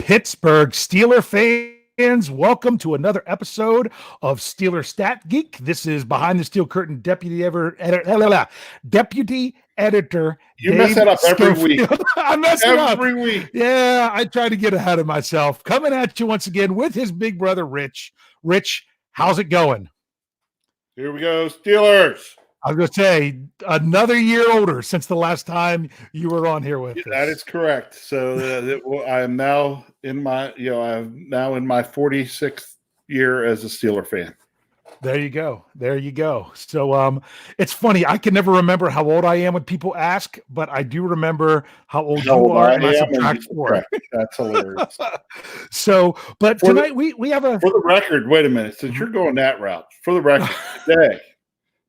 Pittsburgh Steelers fans, welcome to another episode of Steelers Stat Geek. This is Behind the Steel Curtain Deputy Editor. You mess that up every week. I mess it up every week. Yeah, I try to get ahead of myself. Coming at you once again with his big brother, Rich. Rich, how's it going? Here we go, Steelers. I was going to say, another year older since the last time you were on here with us. That is correct. So I am now in my, I'm now in my 46th year as a Steeler fan. There you go. There you go. So it's funny. I can never remember how old I am when people ask, but I do remember how old you are. And I subtract 4. That's hilarious. So, but tonight we have a... For the record, wait a minute. Since you're going that route, for the record, today,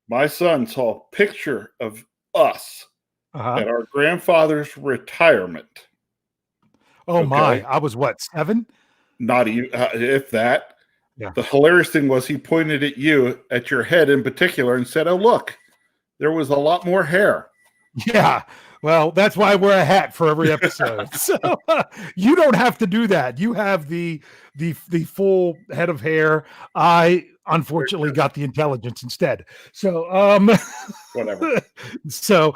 my son saw a picture of us at our grandfather's retirement. Oh, okay. My. I was what, 7? Not even, if that. Yeah. The hilarious thing was he pointed at you, at your head in particular, and said, "Oh, look, there was a lot more hair." Yeah. Well, that's why I wear a hat for every episode. So you don't have to do that. You have the full head of hair. I unfortunately got the intelligence instead. So whatever. So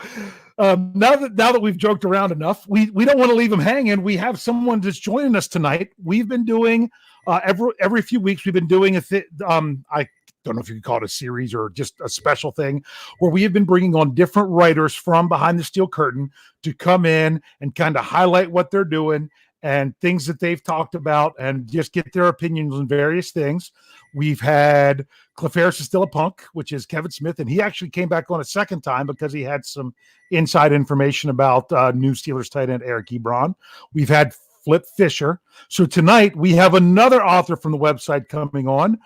now that we've joked around enough, we don't want to leave them hanging. We have someone that's joining us tonight. We've been doing every few weeks. We've been doing I don't know if you could call it a series or just a special thing where we have been bringing on different writers from behind the steel curtain to come in and kind of highlight what they're doing and things that they've talked about and just get their opinions on various things. We've had Cliff Harris is still a punk, which is Kevin Smith, and he actually came back on a second time because he had some inside information about new Steelers tight end Eric Ebron. We've had Flip Fisher. So tonight we have another author from the website coming on.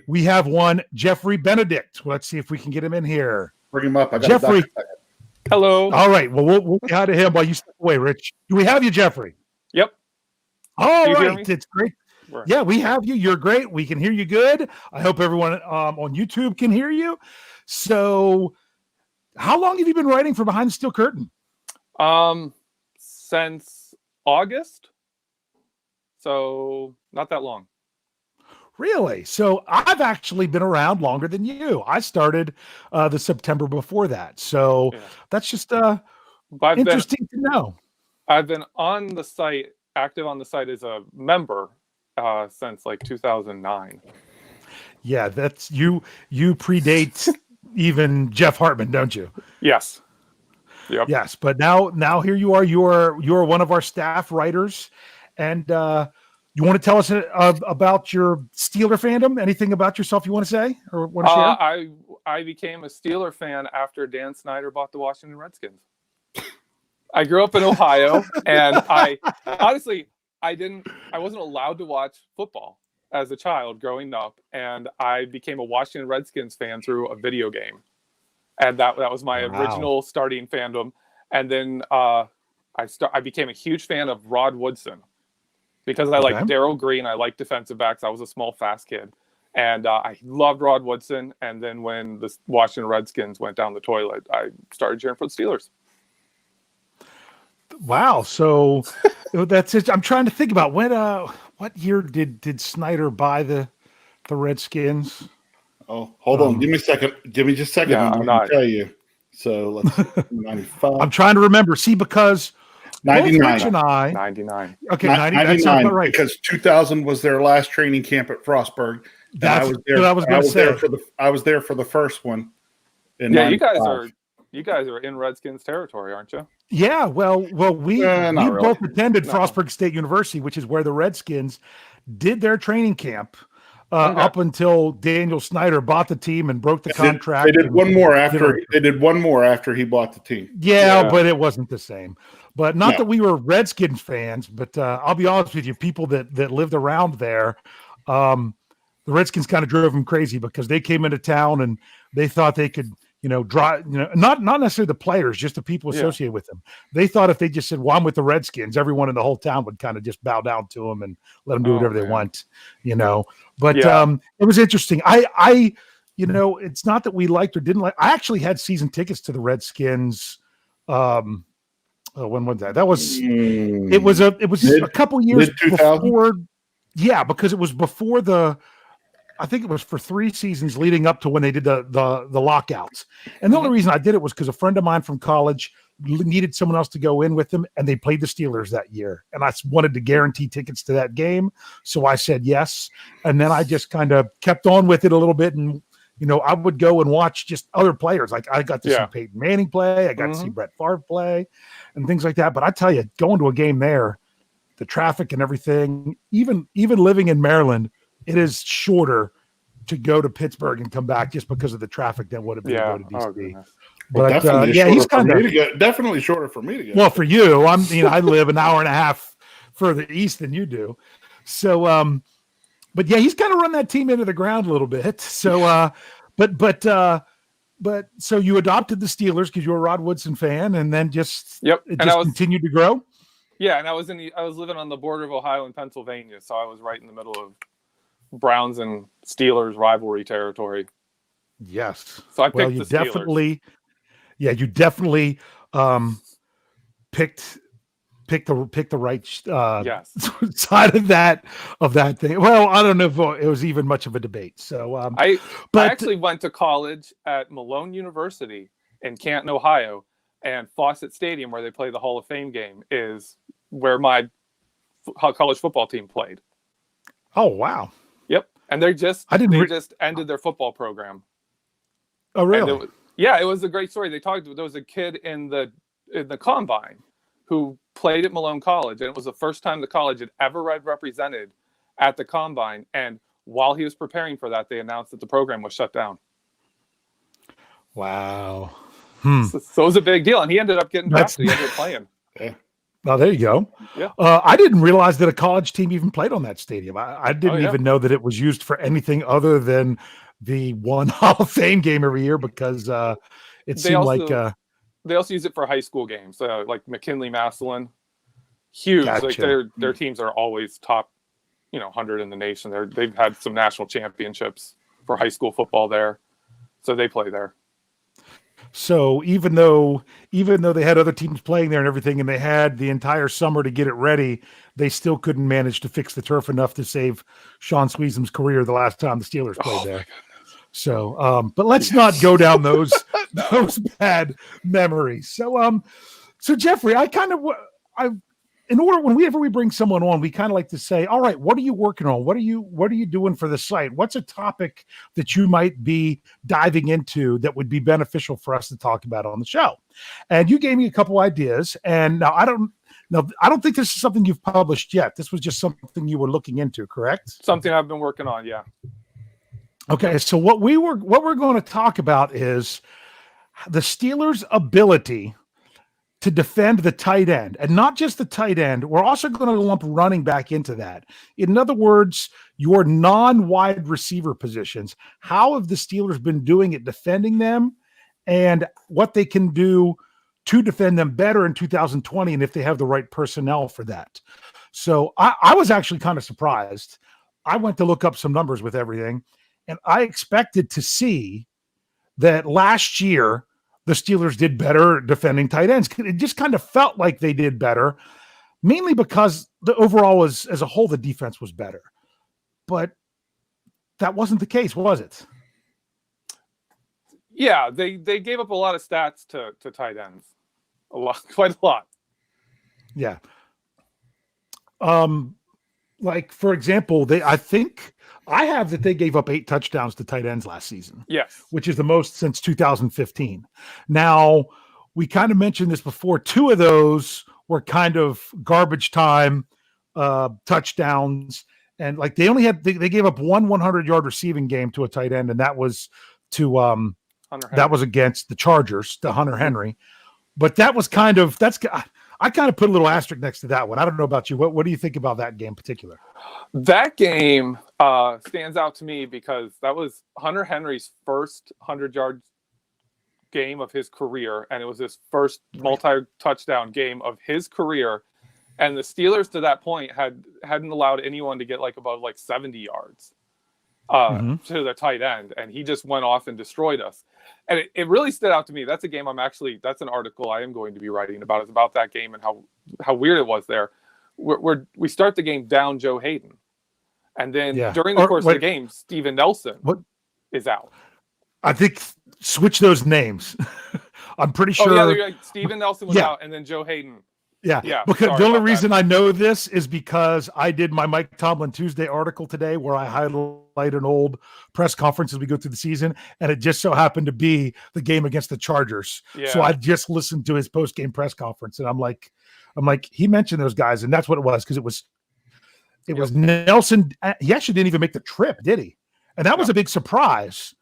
We have one, Geoffrey Benedict. Let's see if we can get him in here. Bring him up. Geoffrey. Hello. All right. Well, we'll get out of him while you step away, Rich. Do we have you, Geoffrey? Yep. All right. It's great. Right. Yeah, we have you. You're great. We can hear you good. I hope everyone on YouTube can hear you. So how long have you been writing for Behind the Steel Curtain? Since August. So not that long. Really? So I've actually been around longer than you. I started the September before that. So that's just interesting to know. I've been on the site, active on the site as a member since like 2009. Yeah, that's you predate even Jeff Hartman, don't you? Yes. Yep. Yes, but now here you are. You're one of our staff writers, and you want to tell us about your Steeler fandom? Anything about yourself you want to say or want to share? I became a Steeler fan after Dan Snyder bought the Washington Redskins. I grew up in Ohio, and I wasn't allowed to watch football as a child growing up, and I became a Washington Redskins fan through a video game, and that was my original starting fandom. And then I became a huge fan of Rod Woodson. Because I like Darryl Green, I like defensive backs. I was a small, fast kid. And I loved Rod Woodson. And then when the Washington Redskins went down the toilet, I started cheering for the Steelers. Wow. So that's it. I'm trying to think about what year did Snyder buy the Redskins? Oh, hold on. Give me a second. Give me just a second. Yeah, I'm not tell you. So let's see. 95. I'm trying to remember. See, because 99. 99. Okay, 99, right. Because 2000 was their last training camp at Frostburg. That's what I was going to say. I was there for the first one. Yeah, you guys are in Redskins territory, aren't you? Yeah, well, we both attended No. Frostburg State University, which is where the Redskins did their training camp up until Daniel Snyder bought the team and broke the contract. They did one more after. They did one more after he bought the team. Yeah, but it wasn't the same. But not that we were Redskins fans, but I'll be honest with you, people that lived around there, the Redskins kind of drove them crazy because they came into town and they thought they could, drive, not necessarily the players, just the people associated with them. They thought if they just said, well, I'm with the Redskins, everyone in the whole town would kind of just bow down to them and let them do whatever they want, But it was interesting. I it's not that we liked or didn't like. I actually had season tickets to the Redskins Oh, when was that? That was it was a couple years before. Yeah, because it was before I think it was for 3 seasons leading up to when they did the lockouts. And the only reason I did it was because a friend of mine from college needed someone else to go in with them, and they played the Steelers that year. And I wanted to guarantee tickets to that game. So I said yes. And then I just kind of kept on with it a little bit. And, I would go and watch just other players. Like I got to see Peyton Manning play. I got to see Brett Favre play and things like that. But I tell you, going to a game there, the traffic and everything, even living in Maryland, it is shorter to go to Pittsburgh and come back just because of the traffic than would it be to go to DC. But he's definitely shorter for me to get. Well, for you, I live an hour and a half further east than you do. So, but yeah, he's kind of run that team into the ground a little bit. So, but so you adopted the Steelers because you're a Rod Woodson fan, and then continued to grow. Yeah, and I was living on the border of Ohio and Pennsylvania, so I was right in the middle of Browns and Steelers rivalry territory. Yes. So I picked the Steelers. You definitely picked the right side of that thing. Well, I don't know if it was even much of a debate. So I actually went to college at Malone University in Canton, Ohio, and Fawcett Stadium, where they play the Hall of Fame game, is where my college football team played. Oh wow! Yep, and they just ended their football program. Oh really? It was a great story. There was a kid in the combine who played at Malone College, and it was the first time the college had ever represented at the combine. And while he was preparing for that, they announced that the program was shut down. Wow. So it was a big deal, and he ended up getting drafted. He ended up playing. Yeah. Oh, there you go. Yeah. I didn't realize that a college team even played on that stadium. I didn't even know that it was used for anything other than the one Hall of Fame game every year, because they also use it for high school games, like McKinley Massillon. Huge. Gotcha. Like their teams are always top, 100 in the nation. They've had some national championships for high school football there, so they play there. So even though they had other teams playing there and everything, and they had the entire summer to get it ready, they still couldn't manage to fix the turf enough to save Sean Sweezum's career the last time the Steelers played there. So, but let's not go down those bad memories. So Geoffrey, whenever we bring someone on, we kind of like to say, all right, what are you working on? What are you doing for the site? What's a topic that you might be diving into that would be beneficial for us to talk about on the show? And you gave me a couple ideas, and now I don't think this is something you've published yet. This was just something you were looking into, correct? Something I've been working on. Yeah. Okay. So what we're going to talk about is the Steelers' ability to defend the tight end, and not just the tight end. We're also going to lump running back into that. In other words, your non-wide receiver positions. How have the Steelers been doing at defending them, and what they can do to defend them better in 2020, and if they have the right personnel for that. So I was actually kind of surprised. I went to look up some numbers with everything, and I expected to see that last year the Steelers did better defending tight ends. It just kind of felt like they did better, mainly because the overall as a whole, the defense was better. But that wasn't the case, was it? Yeah, they gave up a lot of stats to tight ends. Quite a lot. Yeah. Like, for example, I think I have that they gave up 8 touchdowns to tight ends last season. Yes. Which is the most since 2015. Now, we kind of mentioned this before. 2 of those were kind of garbage time touchdowns. And like they gave up one 100-yard receiving game to a tight end, and that was to that was against the Chargers, to Hunter Henry. But that was I kind of put a little asterisk next to that one. I don't know about you. What do you think about that game in particular? That game stands out to me because that was Hunter Henry's first 100-yard game of his career, and it was his first multi-touchdown game of his career. And the Steelers to that point hadn't allowed anyone to get above 70 yards to their tight end, and he just went off and destroyed us. And it really stood out to me. That's a game that's an article I am going to be writing about. It's about that game and how weird it was there. We start the game down Joe Hayden. And then during the course of the game, Steven Nelson is out. I think switch those names. I'm pretty sure. Oh, yeah, Steven Nelson was out, and then Joe Hayden. Yeah. Because the only reason I know this is because I did my Mike Tomlin Tuesday article today where I highlight an old press conference as we go through the season, and it just so happened to be the game against the Chargers. Yeah. So I just listened to his post-game press conference, and I'm like, he mentioned those guys, and that's what it was, because it was Nelson. He actually didn't even make the trip, did he? And that was a big surprise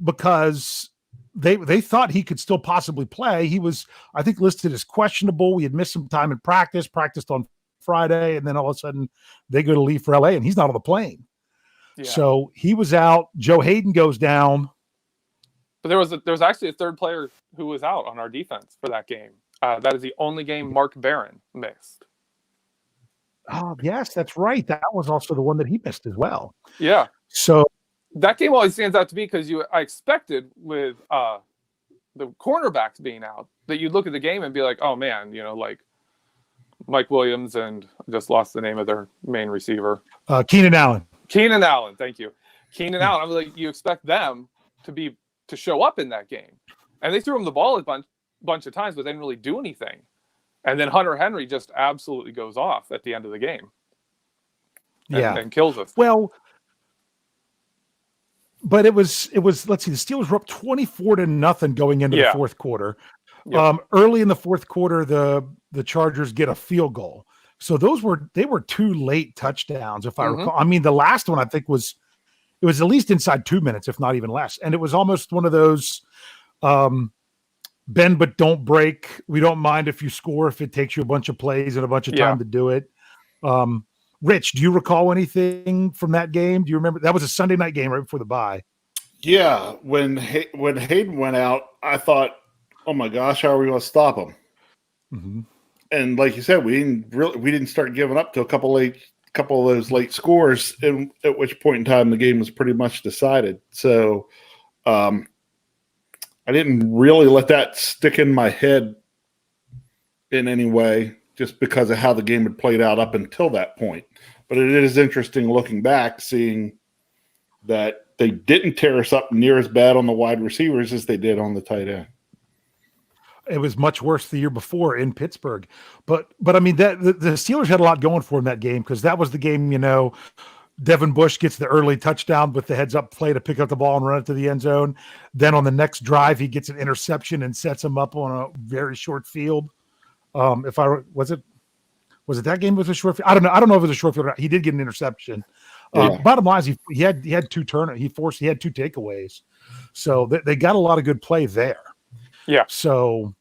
because they thought he could still possibly play. He was, I think, listed as questionable. We had missed some time in practiced on Friday, and then all of a sudden they go to leave for LA, and he's not on the plane. Yeah. So he was out. Joe Hayden goes down. But there was actually a third player who was out on our defense for that game. That is the only game Mark Barron missed. Oh, yes, that's right. That was also the one that he missed as well. Yeah. So that game always stands out to me because I expected with the cornerbacks being out that you'd look at the game and be like, oh man, like Mike Williams, and I just lost the name of their main receiver. Keenan Allen. Thank you. Keenan Allen. I was like, you expect them to show up in that game. And they threw him the ball a bunch of times, but they didn't really do anything. And then Hunter Henry just absolutely goes off at the end of the game. And kills us. Well, but it was, let's see, the Steelers were up 24-0 going into the fourth quarter. Yeah. Early in the fourth quarter, the Chargers get a field goal. So they were two late touchdowns, if I recall. I mean, the last one I think was at least inside 2 minutes, if not even less. And it was almost one of those bend but don't break. We don't mind if you score if it takes you a bunch of plays and a bunch of time to do it. Rich, do you recall anything from that game? Do you remember? That was a Sunday night game right before the bye. Yeah, when Hayden went out, I thought, oh my gosh, how are we going to stop him? Mm-hmm. And like you said, we didn't start giving up to a couple of those late scores, and at which point in time the game was pretty much decided. So I didn't really let that stick in my head in any way, just because of how the game had played out up until that point. But it is interesting looking back, seeing that they didn't tear us up near as bad on the wide receivers as they did on the tight end. It was much worse the year before in Pittsburgh. But I mean, that the Steelers had a lot going for them that game, because that was the game, Devon Bush gets the early touchdown with the heads-up play to pick up the ball and run it to the end zone. Then on the next drive, he gets an interception and sets him up on a very short field. Was it that game with a short field? I don't know. I don't know if it was a short field or not. He did get an interception. Bottom line is he had two he had two takeaways. So they got a lot of good play there. Yeah. So,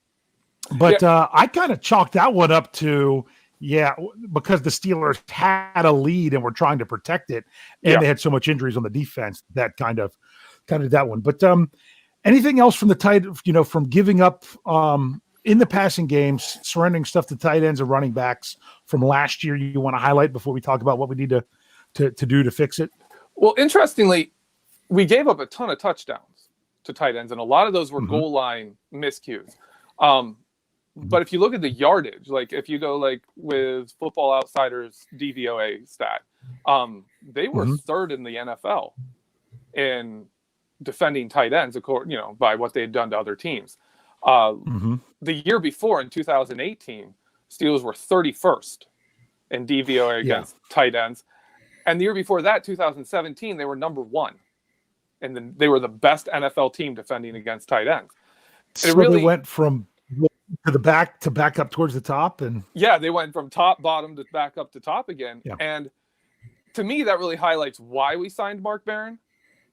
but I kind of chalked that one up to, because the Steelers had a lead and were trying to protect it, and they had so much injuries on the defense, that kind of that one. But anything else from the tight, from giving up in the passing games, surrendering stuff to tight ends and running backs from last year you want to highlight before we talk about what we need to do to fix it? Well, interestingly, we gave up a ton of touchdowns to tight ends, and a lot of those were goal line miscues. But if you look at the yardage, like if you go like with Football Outsiders DVOA stat, they were third in the NFL in defending tight ends, by what they had done to other teams. The year before, in 2018, Steelers were 31st in DVOA against tight ends. And the year before that, 2017, they were number 1. And then they were the best NFL team defending against tight ends. So they went from to the back to back up towards the top, and they went from top, bottom to back up to top again. Yeah. And to me, that really highlights why we signed Mark Barron,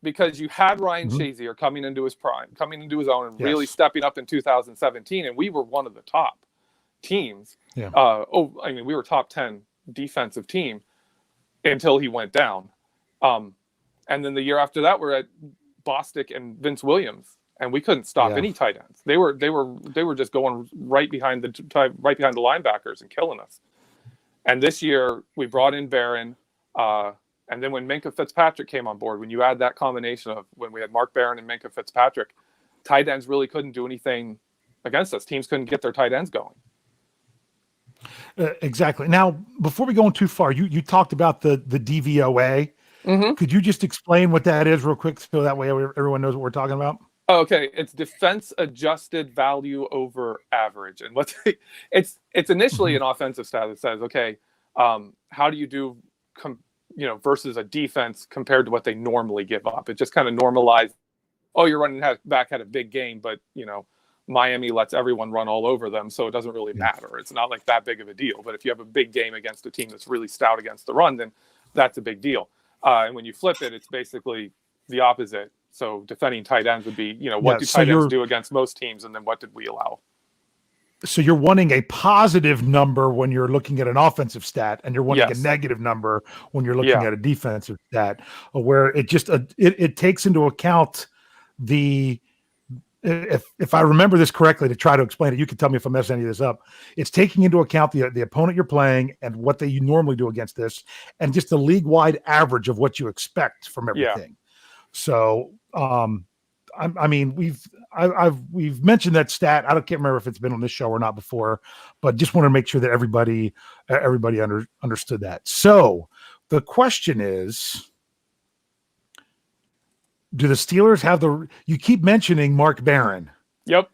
because you had Ryan Shazier coming into his prime, coming into his own, and really stepping up in 2017, and we were one of the top teams. Yeah. We were top 10 defensive team until he went down. And then the year after that, we're at Bostic and Vince Williams, and we couldn't stop any tight ends. They were just going right behind the linebackers and killing us. And this year we brought in Barron, and then when Minkah Fitzpatrick came on board, when you add that combination of when we had Mark Barron and Minkah Fitzpatrick, tight ends really couldn't do anything against us. Teams couldn't get their tight ends going. Exactly. Now, before we go on too far, you talked about the DVOA. Mm-hmm. Could you just explain what that is real quick so that way everyone knows what we're talking about? Okay, it's defense adjusted value over average, and it's initially an offensive stat that says, okay, how do you do, versus a defense compared to what they normally give up? It just kind of normalized. Oh, your running back had a big game, but Miami lets everyone run all over them, so it doesn't really matter. It's not like that big of a deal. But if you have a big game against a team that's really stout against the run, then that's a big deal. And when you flip it, it's basically the opposite. So defending tight ends would be, what do tight ends do against most teams, and then what did we allow? So you're wanting a positive number when you're looking at an offensive stat, and you're wanting a negative number when you're looking at a defensive stat, where it just it takes into account the. If I remember this correctly, to try to explain it, you can tell me if I'm messing any of this up. It's taking into account the opponent you're playing and what they normally do against this, and just the league-wide average of what you expect from everything. Yeah. So, we've mentioned that stat. I can't remember if it's been on this show or not before, but just want to make sure that everybody understood that. So the question is, do the Steelers have you keep mentioning Mark Barron. Yep.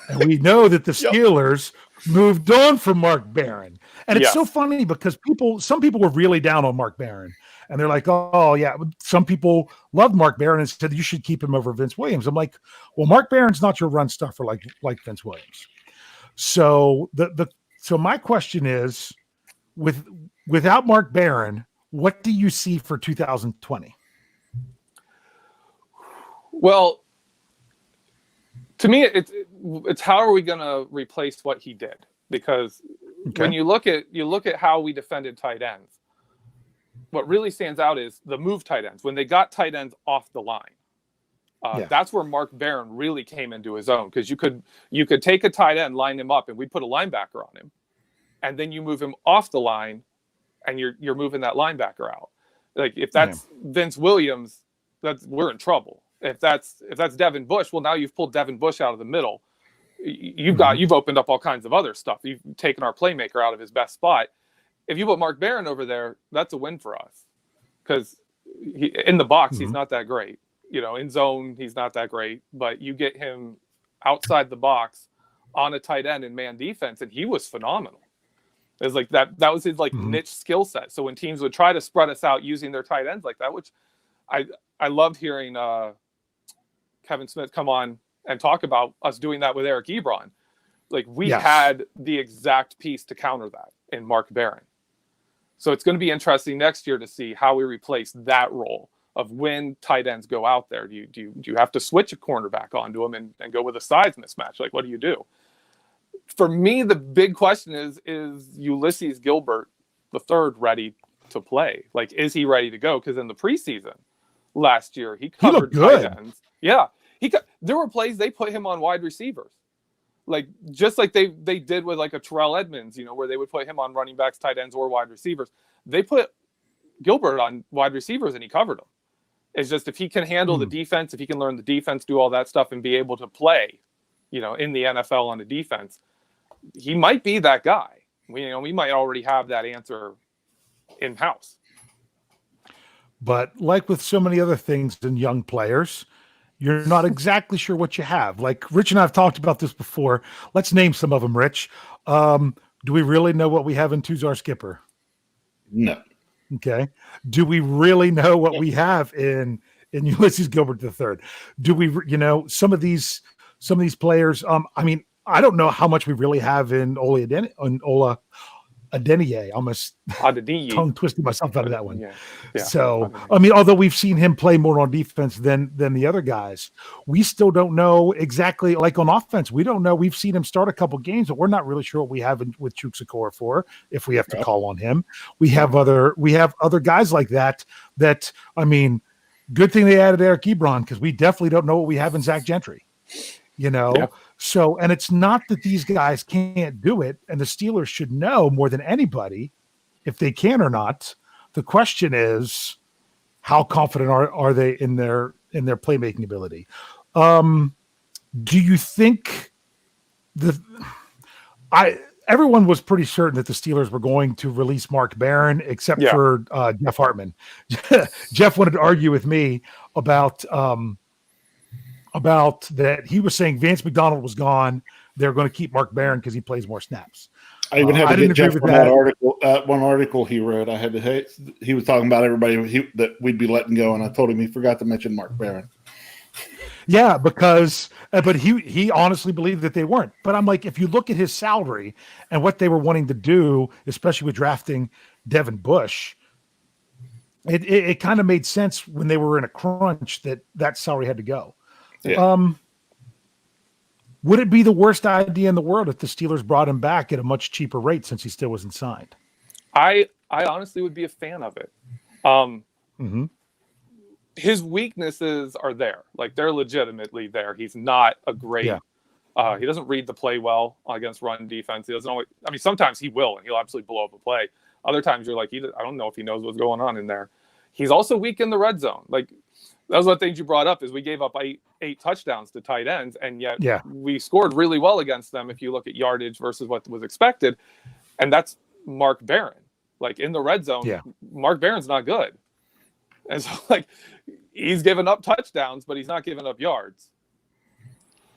And we know that the Steelers moved on from Mark Barron. And it's so funny because some people were really down on Mark Barron. And they're like, oh, yeah. Some people loved Mark Barron and said you should keep him over Vince Williams. I'm like, well, Mark Barron's not your run stuffer like Vince Williams. So so my question is, without Mark Barron, what do you see for 2020? Well, to me, it's how are we going to replace what he did? Because when you look at how we defended tight ends, what really stands out is the move tight ends. When they got tight ends off the line, that's where Mark Barron really came into his own, because you could take a tight end, line him up, and we'd put a linebacker on him, and then you move him off the line, and you're moving that linebacker out. Like if that's Vince Williams, we're in trouble. If that's Devon Bush, well, now you've pulled Devon Bush out of the middle. You've opened up all kinds of other stuff. You've taken our playmaker out of his best spot. If you put Mark Barron over there, that's a win for us, because in the box he's not that great. In zone he's not that great, but you get him outside the box on a tight end in man defense, and he was phenomenal. It was like that was his niche skill set. So when teams would try to spread us out using their tight ends like that, which I loved hearing Kevin Smith come on and talk about us doing that with Eric Ebron. Like we had the exact piece to counter that in Mark Barron. So it's going to be interesting next year to see how we replace that role of when tight ends go out there. Do you have to switch a cornerback onto him and go with a size mismatch? Like, what do you do? For me, the big question is Ulysses Gilbert III ready to play? Like, is he ready to go? Because in the preseason last year, he covered tight ends. Yeah. There were plays they put him on wide receivers. Like, just like they did with like a Terrell Edmonds, where they would put him on running backs, tight ends, or wide receivers. They put Gilbert on wide receivers and he covered them. It's just if he can handle the defense, if he can learn the defense, do all that stuff, and be able to play, in the NFL on the defense, he might be that guy. We might already have that answer in-house. But like with so many other things in young players, you're not exactly sure what you have. Like Rich and I have talked about this before. Let's name some of them, Rich. Do we really know what we have in Tuzar Skipper? No. Okay. Do we really know what we have in Ulysses Gilbert III? Do we, some of these players? I don't know how much we really have in Ola Adeniyi. Almost tongue twisting myself out of that one. Yeah. So, although we've seen him play more on defense than the other guys, we still don't know exactly. Like on offense, we don't know. We've seen him start a couple games, but we're not really sure what we have with Chukwuekorfor for if we have to call on him. We have other guys like that. Good thing they added Eric Ebron, because we definitely don't know what we have in Zach Gentry. So, and it's not that these guys can't do it, and the Steelers should know more than anybody if they can or not. The question is, how confident are they in their playmaking ability? Do you think everyone was pretty certain that the Steelers were going to release Mark Barron, except for Jeff Hartman. Jeff wanted to argue with me about that. He was saying Vance McDonald was gone. They're going to keep Mark Barron because he plays more snaps. I even had to get Jeff on that article. One article he wrote, he was talking about everybody that we'd be letting go, and I told him he forgot to mention Mark Barron. Yeah, but he honestly believed that they weren't. But I'm like, if you look at his salary and what they were wanting to do, especially with drafting Devon Bush, it kind of made sense when they were in a crunch that salary had to go. Yeah. Would it be the worst idea in the world if the Steelers brought him back at a much cheaper rate since he still wasn't signed? I honestly would be a fan of it. His weaknesses are there. Like, they're legitimately there. He's not a great he doesn't read the play well against run defense. He doesn't always, I mean, sometimes he will, and he'll absolutely blow up a play. Other times you're like, I don't know if he knows what's going on in there. He's also weak in the red zone. Like, that was one of the things you brought up, is we gave up eight touchdowns to tight ends, and yet we scored really well against them if you look at yardage versus what was expected. And that's Mark Barron. Like, in the red zone, Mark Barron's not good. And so, like, he's given up touchdowns, but he's not giving up yards.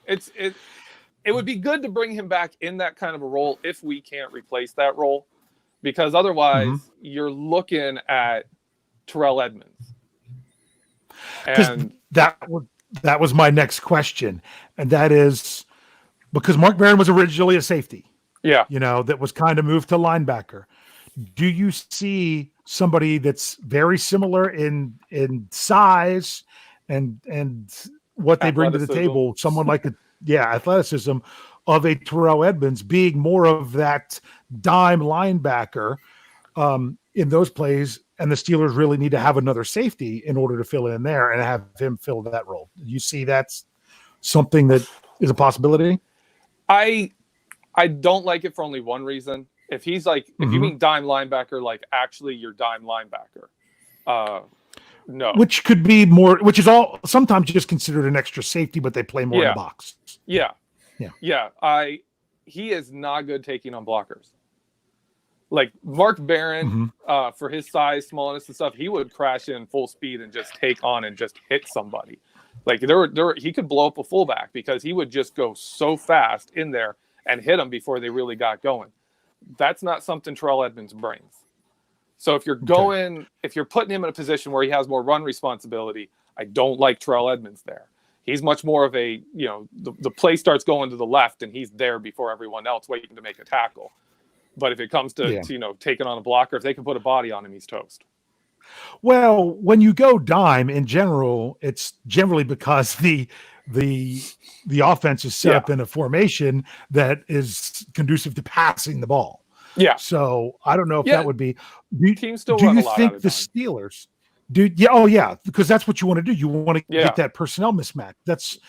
It would be good to bring him back in that kind of a role if we can't replace that role, because otherwise you're looking at Terrell Edmunds. And that was my next question, and that is because Mark Barron was originally a safety. Yeah, that was kind of moved to linebacker. Do you see somebody that's very similar in size and what they bring to the table, someone like athleticism of a Terrell Edmunds being more of that dime linebacker in those plays, and the Steelers really need to have another safety in order to fill in there and have him fill that role? Do you see that's something that is a possibility? I don't like it for only one reason. If he's like, if you mean dime linebacker, like actually your dime linebacker, no. Which could be more, which is all sometimes just considered an extra safety, but they play more in the box. Yeah. He is not good taking on blockers. Like Mark Barron, for his size, smallness, and stuff, he would crash in full speed and just take on and just hit somebody. Like he could blow up a fullback because he would just go so fast in there and hit them before they really got going. That's not something Terrell Edmunds brings. So if you're if you're putting him in a position where he has more run responsibility, I don't like Terrell Edmunds there. He's much more of a, the play starts going to the left and he's there before everyone else waiting to make a tackle. But if it comes to taking on a blocker, if they can put a body on him, he's toast. Well, when you go dime in general, it's generally because the offense is set up in a formation that is conducive to passing the ball. Yeah. So I don't know if that would be. Teams still run a lot out of the Steelers? Because that's what you want to do. You want to get that personnel mismatch. That's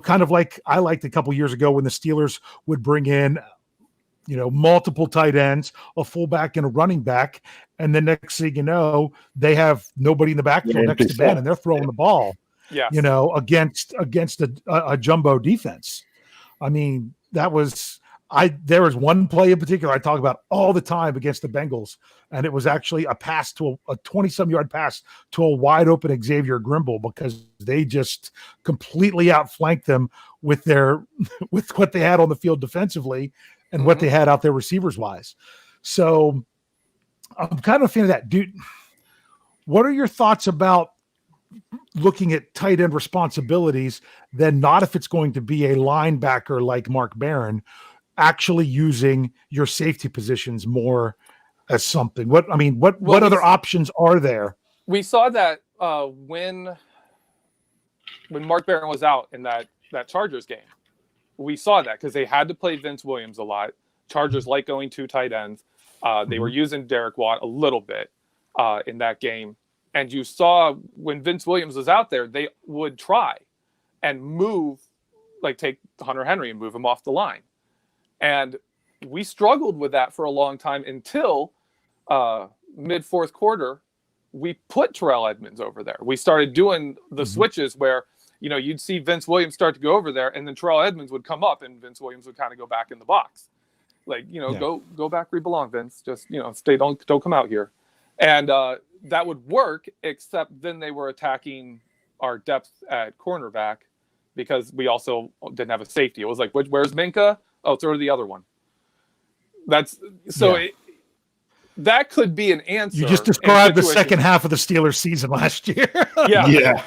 kind of like I liked a couple years ago when the Steelers would bring in multiple tight ends, a fullback and a running back, and the next thing you know, they have nobody in the backfield next to Ben, and they're throwing the ball. Yeah, against a jumbo defense. I mean, there was one play in particular I talk about all the time against the Bengals, and it was actually a pass to a 20-some yard pass to a wide open Xavier Grimble because they just completely outflanked them with what they had on the field defensively and what they had out there receivers wise. So I'm kind of a fan of that. Dude, what are your thoughts about looking at tight end responsibilities, then not if it's going to be a linebacker like Mark Barron, actually using your safety positions more as something? What other options are there? We saw that when Mark Barron was out in that Chargers game. We saw that because they had to play Vince Williams a lot. Chargers like going two tight ends. They were using Derek Watt a little bit in that game. And you saw when Vince Williams was out there, they would try and move, like take Hunter Henry and move him off the line. And we struggled with that for a long time until mid-fourth quarter, we put Terrell Edmunds over there. We started doing the switches where you'd see Vince Williams start to go over there, and then Terrell Edmonds would come up, and Vince Williams would kind of go back in the box. Go back where you belong, Vince. Just, stay, don't come out here. And that would work, except then they were attacking our depth at cornerback because we also didn't have a safety. It was like, where's Minka? Oh, throw to the other one. That could be an answer. You just described the second half of the Steelers season last year. Yeah.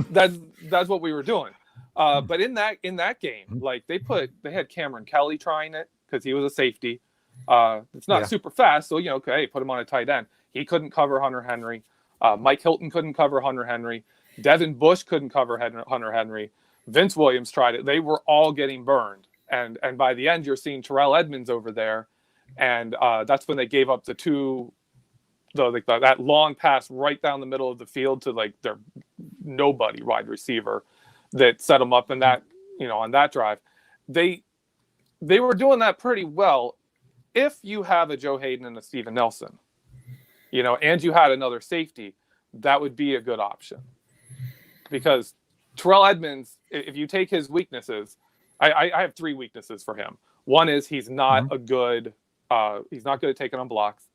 That's what we were doing. But in that game, like they had Cameron Kelly trying it because he was a safety. It's not super fast, so put him on a tight end. He couldn't cover Hunter Henry. Mike Hilton couldn't cover Hunter Henry. Devon Bush couldn't cover Hunter Henry. Vince Williams tried it. They were all getting burned, and by the end, you're seeing Terrell Edmonds over there, and that's when they gave up that long pass right down the middle of the field to like their nobody wide receiver that set them up in that on that drive. They were doing that pretty well. If you have a Joe Hayden and a Steven Nelson, and you had another safety, that would be a good option. Because Terrell Edmonds, if you take his weaknesses, I have 3 weaknesses for him. One is he's not good at taking on blocks.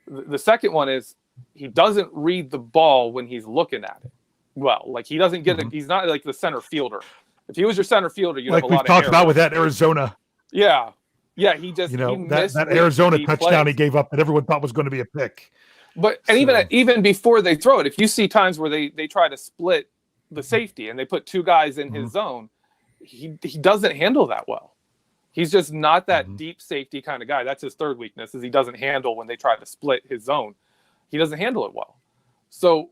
The second one is he doesn't read the ball when he's looking at it. Well, like he doesn't get it. He's not like the center fielder. If he was your center fielder, you'd have a lot of we've talked about with that Arizona. Yeah. He just that Arizona touchdown he gave up that everyone thought was going to be a pick. But even before they throw it, if you see times where they try to split the safety and they put 2 guys in his zone, he doesn't handle that well. He's just not that deep safety kind of guy. That's his third weakness, is he doesn't handle when they try to split his zone. He doesn't handle it well. So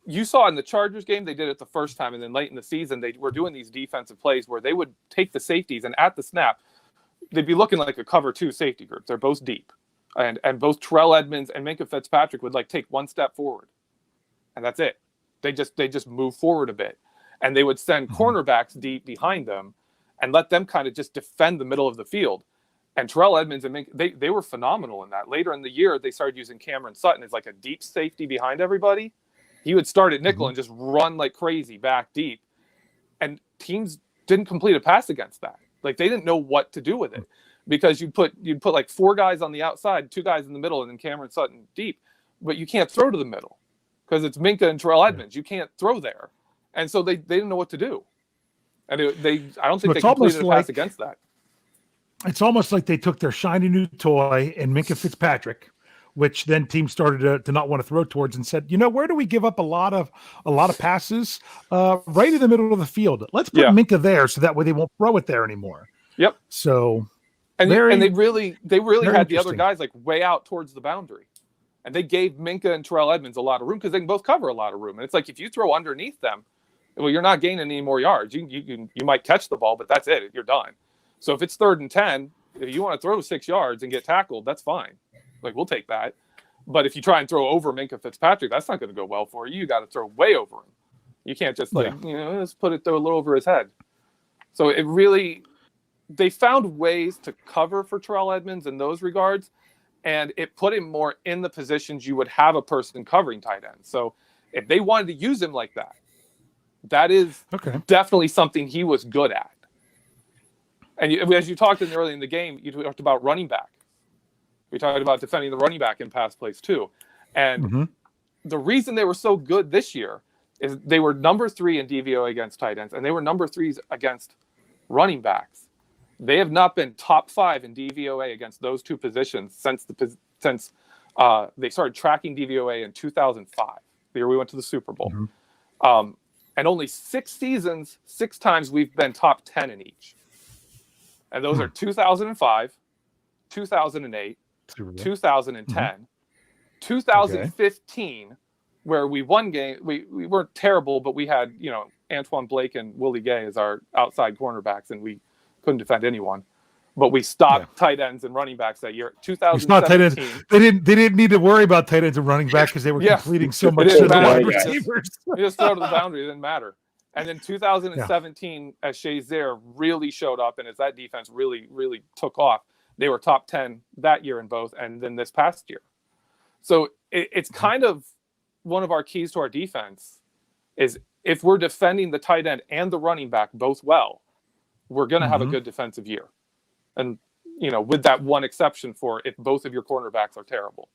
you saw in the Chargers game, they did it the first time, and then late in the season, they were doing these defensive plays where they would take the safeties, and at the snap, they'd be looking like a cover 2 safety group. They're both deep. And both Terrell Edmonds and Minka Fitzpatrick would like take 1 step forward. And that's it. They just move forward a bit. And they would send cornerbacks deep behind them and let them kind of just defend the middle of the field. And Terrell Edmonds and Minka, they were phenomenal in that. Later in the year, they started using Cameron Sutton as like a deep safety behind everybody. He would start at nickel and just run like crazy back deep. And teams didn't complete a pass against that. Like they didn't know what to do with it. Because you'd put like 4 guys on the outside, 2 guys in the middle, and then Cameron Sutton deep, but you can't throw to the middle because it's Minka and Terrell Edmonds. You can't throw there, and so they didn't know what to do, and I don't think they completed a pass against that. It's almost like they took their shiny new toy and Minka Fitzpatrick, which then teams started to not want to throw towards, and said, where do we give up a lot of passes right in the middle of the field? Let's put Minka there so that way they won't throw it there anymore. Yep. So. And they really had the other guys like way out towards the boundary, and they gave Minka and Terrell Edmonds a lot of room because they can both cover a lot of room. And it's like if you throw underneath them, well, you're not gaining any more yards. You might catch the ball, but that's it. You're done. So if it's 3rd and 10, if you want to throw 6 yards and get tackled, that's fine. Like we'll take that. But if you try and throw over Minka Fitzpatrick, that's not going to go well for you. You got to throw way over him. You can't just just throw a little over his head. So it really. They found ways to cover for Terrell Edmonds in those regards, and it put him more in the positions you would have a person covering tight ends. So if they wanted to use him like that, that is definitely something he was good at. And as you talked early in the game, you talked about running back. We talked about defending the running back in pass plays too. And the reason they were so good this year is they were number 3 in DVOA against tight ends, and they were number 3s against running backs. They have not been top 5 in DVOA against those 2 positions since they started tracking DVOA in 2005, the year we went to the Super Bowl. And only 6 seasons, 6 times we've been top 10 in each. And those are 2005, 2008, 2010, 2015, where we won game. We weren't terrible, but we had Antoine Blake and Willie Gay as our outside cornerbacks, and we couldn't defend anyone, but we stopped tight ends and running backs that year. 2017. They didn't need to worry about tight ends and running back because they were completing so much to the wide receivers. We just throw to the boundary; it didn't matter. And then 2017, as Shazier really showed up, and as that defense really took off, they were top 10 that year in both, and then this past year. So it's kind of one of our keys to our defense is if we're defending the tight end and the running back both well, we're going to have a good defensive year. And, with that one exception for if both of your cornerbacks are terrible.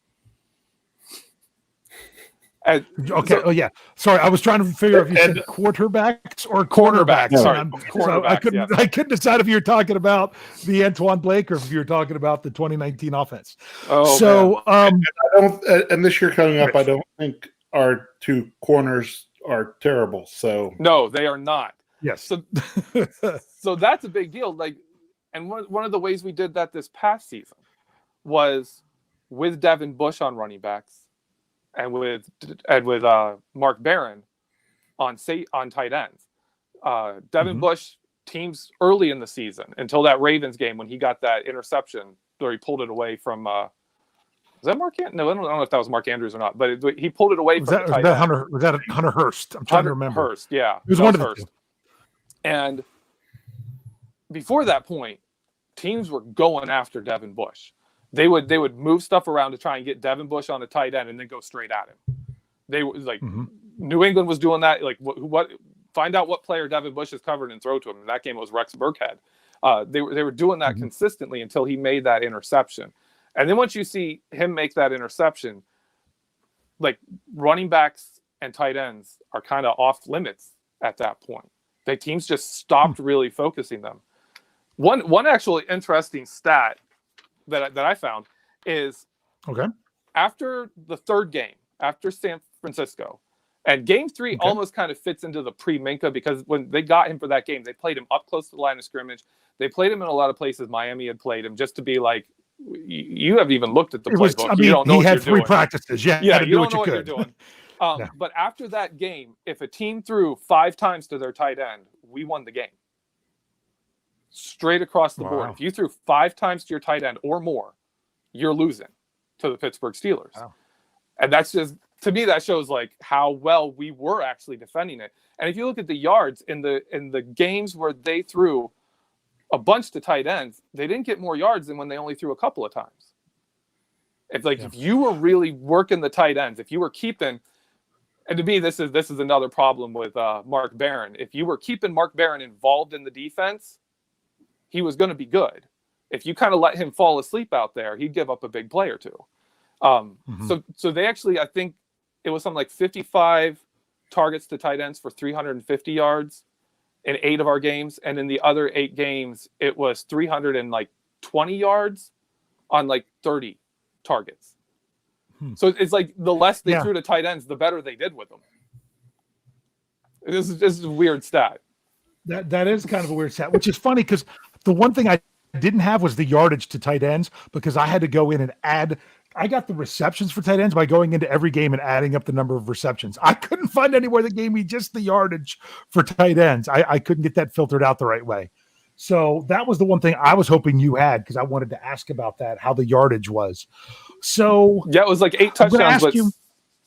Yeah. Sorry, I was trying to figure out if you said quarterbacks or cornerbacks. No. Sorry, cornerbacks. I couldn't decide if you were talking about the Antoine Blake or if you were talking about the 2019 offense. And this year coming up, I don't think our two corners are terrible. So no, they are not. Yes. So that's a big deal. And one of the ways we did that this past season was with Devon Bush on running backs. And with Mark Barron on tight ends, Devon Bush teams early in the season until that Ravens game when he got that interception where he pulled it away from. Was that Mark? No, I don't know if that was Mark Andrews or not, but he pulled it away from the tight end. Was that Hunter Hurst? I'm trying to remember. Hurst, yeah, it was one of the two. And before that point, teams were going after Devon Bush. They would move stuff around to try and get Devon Bush on the tight end and then go straight at him. They were New England was doing that. Find out what player Devon Bush is covered and throw to him. In that game, it was Rex Burkhead. They were doing that consistently until he made that interception. And then once you see him make that interception, running backs and tight ends are kind of off limits at that point. The teams just stopped really focusing them. One actually interesting stat that I found is after the third game, after San Francisco, and game 3 almost kind of fits into the pre-Minka because when they got him for that game, they played him up close to the line of scrimmage. They played him in a lot of places Miami had played him just to be like, you haven't even looked at the playbook. You don't know he had 3 practices. Yeah, you don't know what you're doing. But after that game, if a team threw 5 times to their tight end, we won the game. Straight across the board. If you threw 5 times to your tight end or more, you're losing to the Pittsburgh Steelers. Wow. And that's just, to me, that shows how well we were actually defending it. And if you look at the yards in the games where they threw a bunch to tight ends, they didn't get more yards than when they only threw a couple of times. If you were really working the tight ends, if you were keeping, and to me, this is another problem with Mark Barron. If you were keeping Mark Barron involved in the defense, he was going to be good. If you kind of let him fall asleep out there, he'd give up a big play or two. So they actually, I think it was something like 55 targets to tight ends for 350 yards in 8 of our games. And in the other 8 games, it was 320 yards on 30 targets. So it's the less they threw to tight ends, the better they did with them. This is a weird stat. That is kind of a weird stat, which is funny because the one thing I didn't have was the yardage to tight ends because I had to go in and add. I got the receptions for tight ends by going into every game and adding up the number of receptions. I couldn't find anywhere that gave me just the yardage for tight ends. I couldn't get that filtered out the right way. So that was the one thing I was hoping you had because I wanted to ask about that, how the yardage was. So yeah, it was 8 touchdowns, but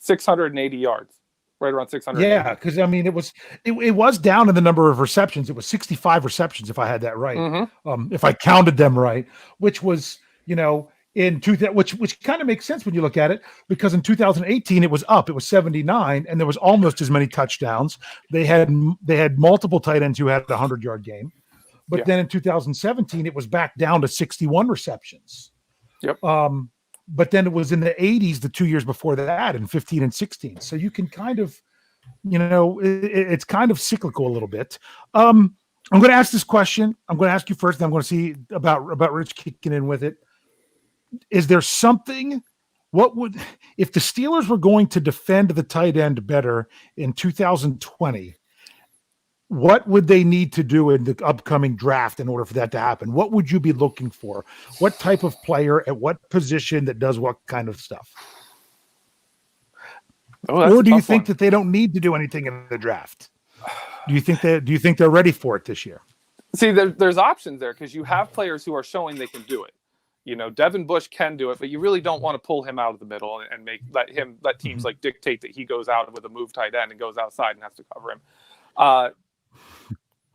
680 yards. Right around 600. Yeah, because it was down in the number of receptions. It was 65 receptions, if I had that right. If I counted them right, which was which kind of makes sense when you look at it because in 2018 it was up. It was 79, and there was almost as many touchdowns. They had multiple tight ends who had a 100-yard game, but then in 2017 it was back down to 61 receptions. Yep. But then it was in the 80s the 2 years before that in 15 and 16. So you can kind of, it's kind of cyclical a little bit. I'm going to ask this question. I'm going to ask you first, then I'm going to see about Rich kicking in with it. Is there something, if the Steelers were going to defend the tight end better in 2020, what would they need to do in the upcoming draft in order for that to happen? What would you be looking for? What type of player at what position that does what kind of stuff? Or do you think that they don't need to do anything in the draft? Do you think they're ready for it this year? See, there's options there because you have players who are showing they can do it. Devon Bush can do it, but you really don't want to pull him out of the middle and let teams dictate that he goes out with a move tight end and goes outside and has to cover him.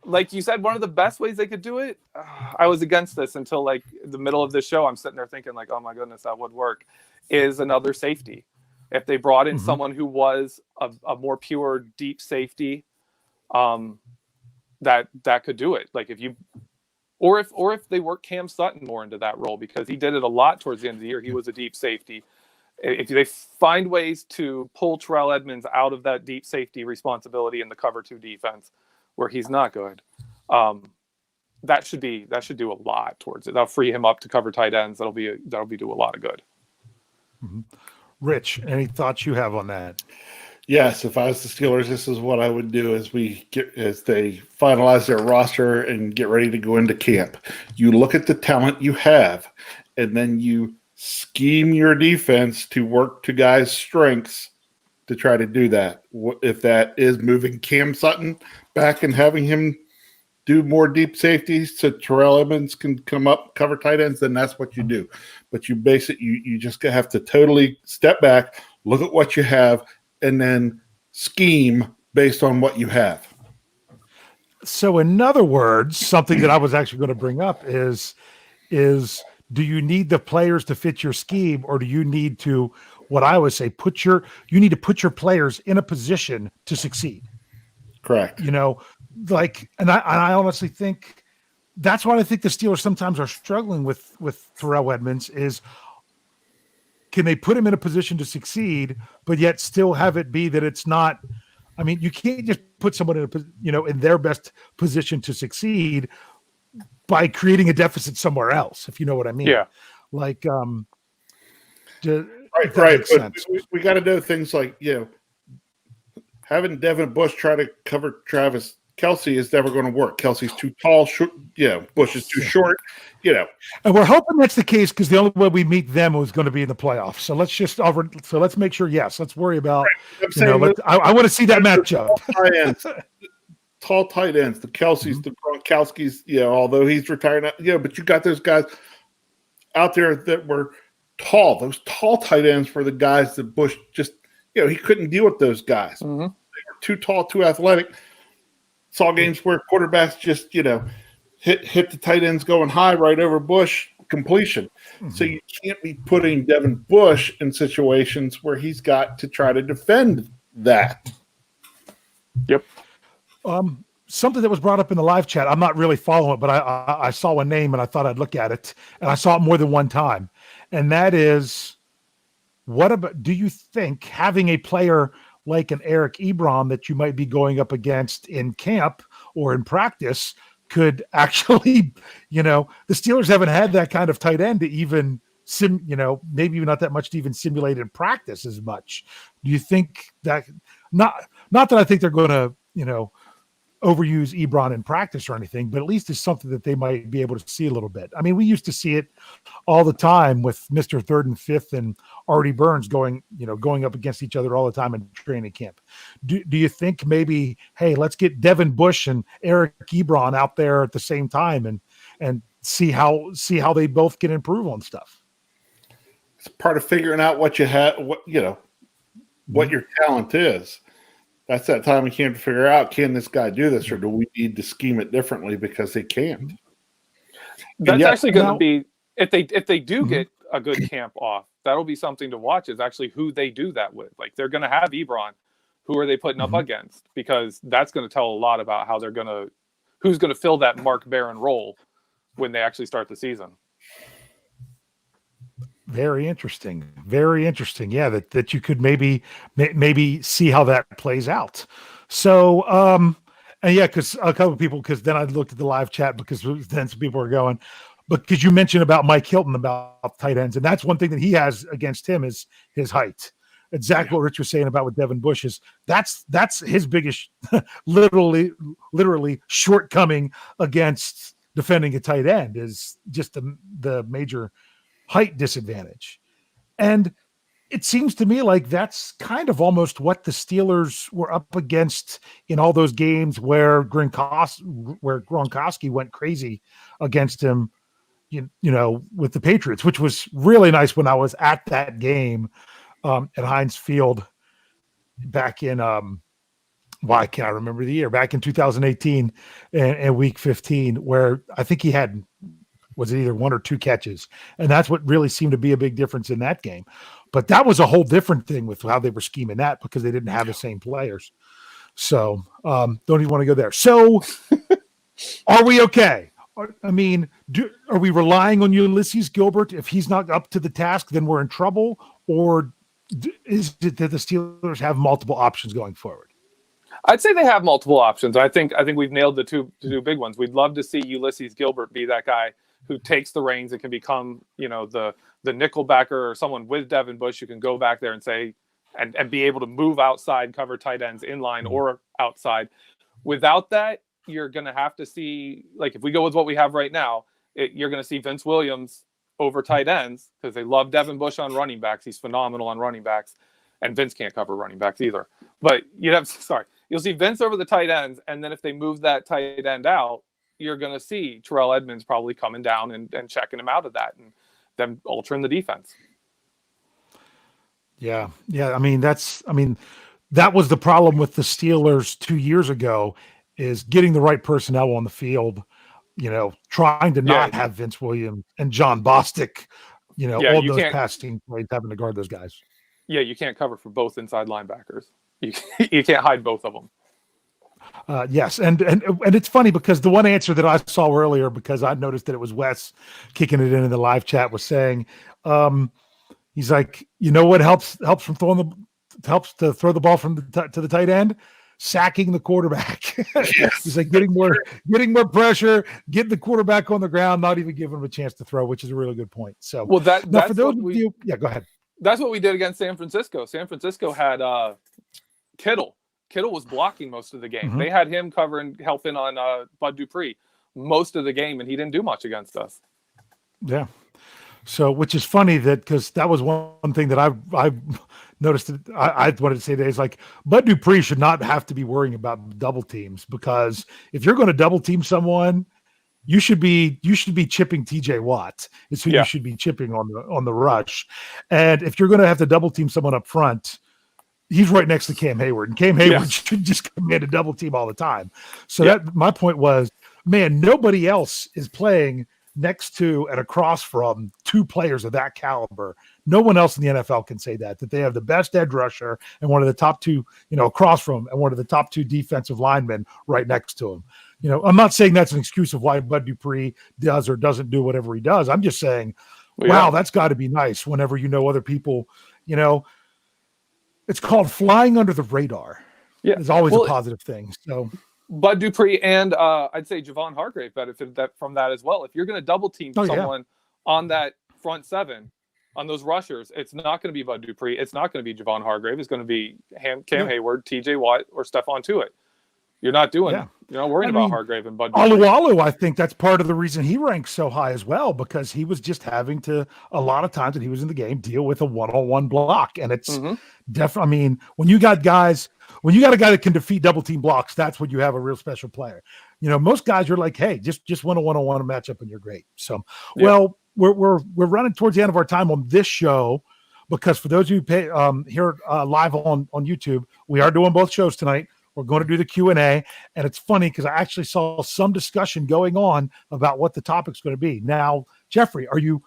Like you said, one of the best ways they could do it, I was against this until the middle of the show. I'm sitting there thinking oh my goodness, that would work, is another safety. If they brought in someone who was a more pure deep safety, that could do it. Like if they work Cam Sutton more into that role, because he did it a lot towards the end of the year. He was a deep safety. If they find ways to pull Terrell Edmunds out of that deep safety responsibility in the cover 2 defense where he's not good, that should do a lot towards it. That'll free him up to cover tight ends. That'll do a lot of good. Mm-hmm. Rich, any thoughts you have on that? Yes, if I was the Steelers, this is what I would do as they finalize their roster and get ready to go into camp. You look at the talent you have, and then you scheme your defense to work to guys' strengths to try to do that. If that is moving Cam Sutton back and having him do more deep safeties so Terrell Edmunds can come up, cover tight ends, then that's what you do. But you just have to totally step back, look at what you have, and then scheme based on what you have. So in other words, something that I was actually going to bring up is do you need the players to fit your scheme, or do you need to, what I always say, you need to put your players in a position to succeed. Correct. And I honestly think that's what I think the Steelers sometimes are struggling with Terrell Edmunds is, can they put him in a position to succeed, but yet still have it be that it's not, I mean, you can't just put someone in their best position to succeed by creating a deficit somewhere else, if you know what I mean. Yeah. Like, right. But we got to know things like, having Devon Bush try to cover Travis Kelce is never going to work. Kelsey's too tall. Bush is too short. And we're hoping that's the case, because the only way we meet them was going to be in the playoffs. So let's make sure. Yes, let's worry about. Right. I want to see that matchup. Tall tight ends, the Kelce's, the Gronkowski's. Although he's retired now. But you got those guys out there that were tall. Those tall tight ends were the guys that Bush just. He couldn't deal with those guys. Mm-hmm. They were too tall, too athletic. Saw games where quarterbacks just, hit the tight ends going high right over Bush, completion. Mm-hmm. So you can't be putting Devon Bush in situations where he's got to try to defend that. Yep. Something that was brought up in the live chat, I'm not really following it, but I saw a name and I thought I'd look at it, and I saw it more than one time. And that is, do you think having a player like an Eric Ebron that you might be going up against in camp or in practice could actually, the Steelers haven't had that kind of tight end to even maybe not that much to even simulate in practice as much. Do you think that, not that I think they're going to, overuse Ebron in practice or anything, but at least it's something that they might be able to see a little bit. I mean, we used to see it all the time with Mr. 3rd and 5th and Artie Burns going up against each other all the time in training camp. Do you think maybe, hey, let's get Devon Bush and Eric Ebron out there at the same time and see how they both can improve on stuff? It's part of figuring out what you have, what your talent is. That's that time we came to figure out, can this guy do this, or do we need to scheme it differently because they can't? That's actually going to be, if they do get a good camp off, that'll be something to watch, is actually who they do that with. Like, they're going to have Ebron. Who are they putting up against? Because that's going to tell a lot about how who's going to fill that Mark Barron role when they actually start the season. Very interesting. Very interesting. Yeah, that you could maybe see how that plays out. So, and yeah, because a couple of people, because then I looked at the live chat, because then some people are going, because you mentioned about Mike Hilton about tight ends, and that's one thing that he has against him is his height. Exactly what Rich was saying about with Devon Bush is that's his biggest, literally shortcoming against defending a tight end is just the major height disadvantage. And it seems to me like that's kind of almost what the Steelers were up against in all those games where Gronkowski went crazy against him, with the Patriots, which was really nice when I was at that game at Heinz Field back in why can't I remember the year, back in 2018 and week 15, where I think he had, was it either 1 or 2 catches? And that's what really seemed to be a big difference in that game. But that was a whole different thing with how they were scheming that, because they didn't have the same players. So don't even want to go there. So are we okay? I mean, are we relying on Ulysses Gilbert? If he's not up to the task, then we're in trouble? Or is it that the Steelers have multiple options going forward? I'd say they have multiple options. I think we've nailed the two big ones. We'd love to see Ulysses Gilbert be that guy who takes the reins and can become, the nickelbacker or someone with Devon Bush who can go back there and say and be able to move outside, cover tight ends in line or outside. Without that, you're going to have to see, like, if we go with what we have right now, you're going to see Vince Williams over tight ends because they love Devon Bush on running backs. He's phenomenal on running backs, and Vince can't cover running backs either. But you'll see Vince over the tight ends, and then if they move that tight end out, you're going to see Terrell Edmonds probably coming down and checking him out of that and them altering the defense. Yeah. I mean, that was the problem with the Steelers 2 years ago, is getting the right personnel on the field, trying to not have Vince Williams and John Bostic, all those passing plays, having to guard those guys. Yeah, you can't cover for both inside linebackers. You can't hide both of them. Yes, and it's funny because the one answer that I saw earlier, because I noticed that it was Wes kicking it in the live chat, was saying, he's like, what helps to throw the ball from to the tight end? Sacking the quarterback. Yes. He's like getting more pressure, getting the quarterback on the ground, not even giving him a chance to throw, which is a really good point. So, well, that's for those of you, go ahead. That's what we did against San Francisco. San Francisco had Kittle. Kittle was blocking most of the game. Mm-hmm. They had him helping on Bud Dupree most of the game, and he didn't do much against us. Yeah. So, which is funny because that was one thing that I noticed that I wanted to say today is, like, Bud Dupree should not have to be worrying about double teams, because if you're going to double team someone, you should be chipping TJ Watt. Is who you should be chipping on the rush. And if you're going to have to double team someone up front, he's right next to Cam Hayward, and Cam Hayward should just come in and double team all the time. So that my point was, man, nobody else is playing next to and across from two players of that caliber. No one else in the NFL can say that they have the best edge rusher and one of the top two, across from, and one of the top two defensive linemen right next to him. I'm not saying that's an excuse of why Bud Dupree does or doesn't do whatever he does. I'm just saying, wow, that's got to be nice whenever other people, it's called flying under the radar. Yeah. It's always a positive thing. So Bud Dupree and I'd say Javon Hargrave benefited from that as well. If you're going to double team someone on that front seven, on those rushers, it's not going to be Bud Dupree. It's not going to be Javon Hargrave. It's going to be Cam Hayward, TJ Watt, or Stephon Tuitt. You're not you're not worrying about Hargrave and Bud Dupree. Alualu, I think that's part of the reason he ranks so high as well, because he was just having to, a lot of times that he was in the game, deal with a one-on-one block. And it's definitely, I mean, when you got a guy that can defeat double team blocks, that's when you have a real special player. Most guys are like, hey, just win a one-on-one matchup and you're great. So, well, we're running towards the end of our time on this show, because for those of you here live on YouTube, we are doing both shows tonight. We're going to do the Q&A, and it's funny because I actually saw some discussion going on about what the topic's going to be. Now, Geoffrey, are you,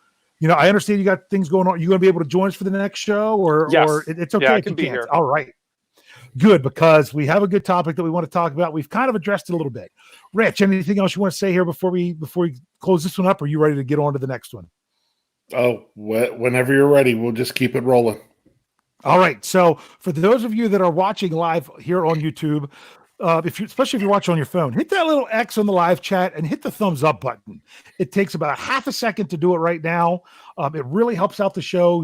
I understand you got things going on. Are you going to be able to join us for the next show, or it's okay if you can't? Here. All right. Good, because we have a good topic that we want to talk about. We've kind of addressed it a little bit. Rich, anything else you want to say here before we close this one up? Or are you ready to get on to the next one? Oh, whenever you're ready, we'll just keep it rolling. All right. So for those of you that are watching live here on YouTube, especially if you're watching on your phone, hit that little X on the live chat and hit the thumbs up button. It takes about a half a second to do it right now. It really helps out the show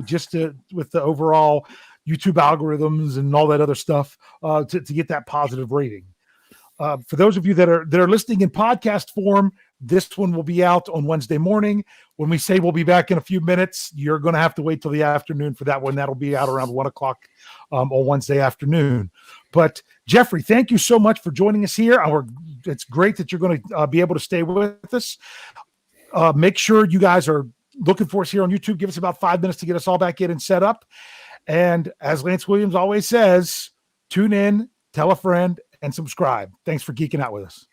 with the overall YouTube algorithms and all that other stuff to get that positive rating. For those of you that are listening in podcast form, this one will be out on Wednesday morning. When we say we'll be back in a few minutes, you're going to have to wait till the afternoon for that one. That'll be out around 1:00 on Wednesday afternoon. But Geoffrey, thank you so much for joining us here. It's great that you're going to be able to stay with us. Make sure you guys are looking for us here on YouTube. Give us about 5 minutes to get us all back in and set up. And as Lance Williams always says, tune in, tell a friend, and subscribe. Thanks for geeking out with us.